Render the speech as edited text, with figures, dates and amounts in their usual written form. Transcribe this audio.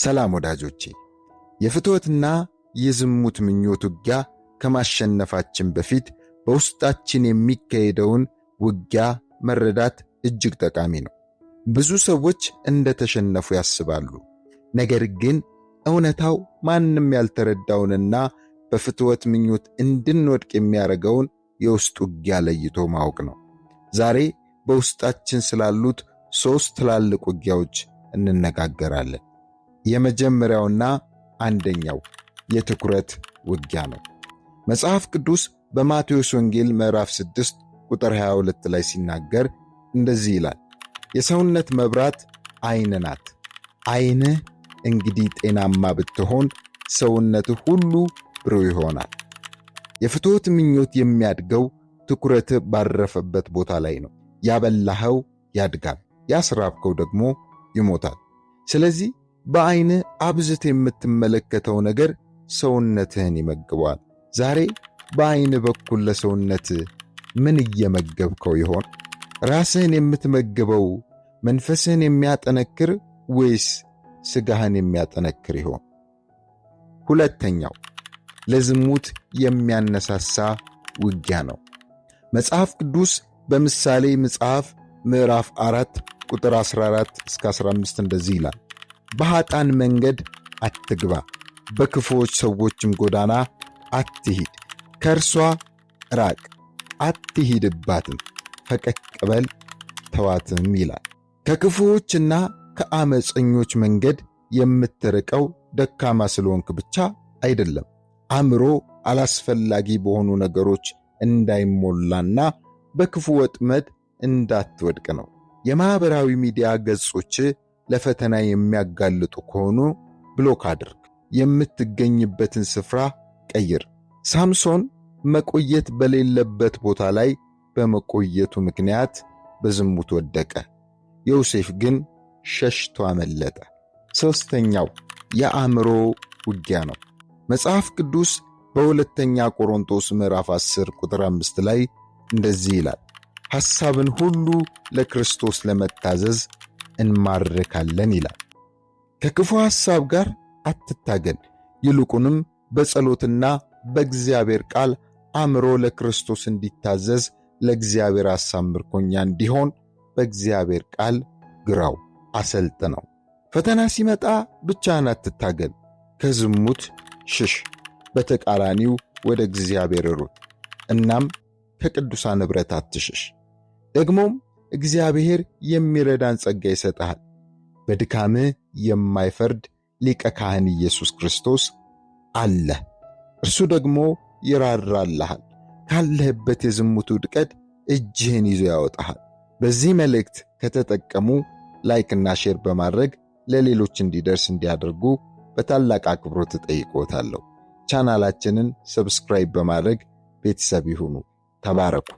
ሰላም ወዳጆቼ፣ የፍትወትና የዝሙት ምኞት ውጊያ ከማሸነፋችን በፊት በውስጣችን የሚካሄደውን ውጊያ መረዳት እጅግ ጠቃሚ ነው። ብዙ ሰዎች እንደተሸነፉ ያስባሉ። ነገር ግን እውነታው ማንም ያልተረዳውንና በፍትወት ምኞት እንድንወድቅ የሚያደርገውን የውስጥ ውጊያ ለይቶ ማወቅ ነው። ዛሬ በውስጣችን ስላሉት 3 ትላልቅ ውጊያዎች እንነጋገራለን። የመጀመሪያውና አንደኛው የትኩረት ውጊያ ነው። መጽሐፍ ቅዱስ በማቴዎስ ወንጌል ምዕራፍ 6 ቁጥር 22 ላይ ሲናገር እንደዚህ ይላል፣ የሰውነት መብራት ዓይን ናት። ዓይንህ እንግዲህ ጤናማ ብትሆን ሰውነትህ ሁሉ ብሩህ ይሆናል። የፍትወት ምኞት የሚያድገው ትኩረትህ ባረፈበት ቦታ ላይ ነው። ያበላኸው ያድጋል፣ ያስራብከው ደግሞ ይሞታል። ስለዚህ በዓይንህ አብዝተህ የምትመለከተው ነገር ሰውነትህን ይመግበዋል። ዛሬ በዓይንህ በኩል ለሰውነትህ ምን እየመገብከው ይሆን? ራስህን የምትመግበው መንፈስህን የሚያጠነክር ወይስ ሥጋህን የሚያጠነክር ይሆን? ሁለተኛው ለዝሙት የሚያነሳሳ ውጊያ ነው። መጽሐፍ ቅዱስ በምሳሌ መጽሐፍ ምዕራፍ 4 ቁጥር 14 እስከ 15 እንደዚህ ይላል፣ በኃጥአን መንገድ አትግባ፣ በክፉዎች ሰዎችም ጎዳና አትሂድ፣ ከእርሷ ራቅ፣ አትሂድባትም፣ ፈቀቅ በል ተዋትም ይላል። ከክፉዎችና ከአመፀኞች መንገድ የምትርቀው ደካማ ስለሆንክ ብቻ አይደለም፣ አእምሮ አላስፈላጊ በሆኑ ነገሮች እንዳይሞላና በክፉ ወጥመድ እንዳትወድቅ ነው። የማኅበራዊ ሚዲያ ገጾች ለፈተና የሚያጋልጡ ከሆኑ ብሎክ አድርግ። የምትገኝበትን ስፍራ ቀይር። ሳምሶን መቆየት በሌለበት ቦታ ላይ በመቆየቱ ምክንያት በዝሙት ወደቀ። ዮሴፍ ግን ሸሽቶ አመለጠ። ሦስተኛው የአእምሮ ውጊያ ነው። መጽሐፍ ቅዱስ በሁለተኛ ቆሮንቶስ ምዕራፍ 10 ቁጥር 5 ላይ እንደዚህ ይላል፣ ሐሳብን ሁሉ ለክርስቶስ ለመታዘዝ እንማርካለን ይላል። ከክፉ ሐሳብ ጋር አትታገል፣ ይልቁንም በጸሎትና በእግዚአብሔር ቃል አእምሮ ለክርስቶስ እንዲታዘዝ ለእግዚአብሔር ሐሳብ ምርኮኛ እንዲሆን በእግዚአብሔር ቃል ግራው፣ አሰልጥነው። ፈተና ሲመጣ ብቻህን አትታገል፣ ከዝሙት ሽሽ፣ በተቃራኒው ወደ እግዚአብሔር ሩጥ። እናም ከቅዱሳን ኅብረት አትሽሽ። ደግሞም እግዚአብሔር የሚረዳን ጸጋ ይሰጥሃል። በድካምህ የማይፈርድ ሊቀ ካህን ኢየሱስ ክርስቶስ አለ። እርሱ ደግሞ ይራራልሃል። ካለህበት የዝሙት ውድቀት እጅህን ይዞ ያወጣሃል። በዚህ መልእክት ከተጠቀሙ ላይክና ሼር በማድረግ ለሌሎች እንዲደርስ እንዲያደርጉ በታላቅ አክብሮት እጠይቅዎታለሁ። ቻናላችንን ሰብስክራይብ በማድረግ ቤተሰብ ይሁኑ። ተባረኩ።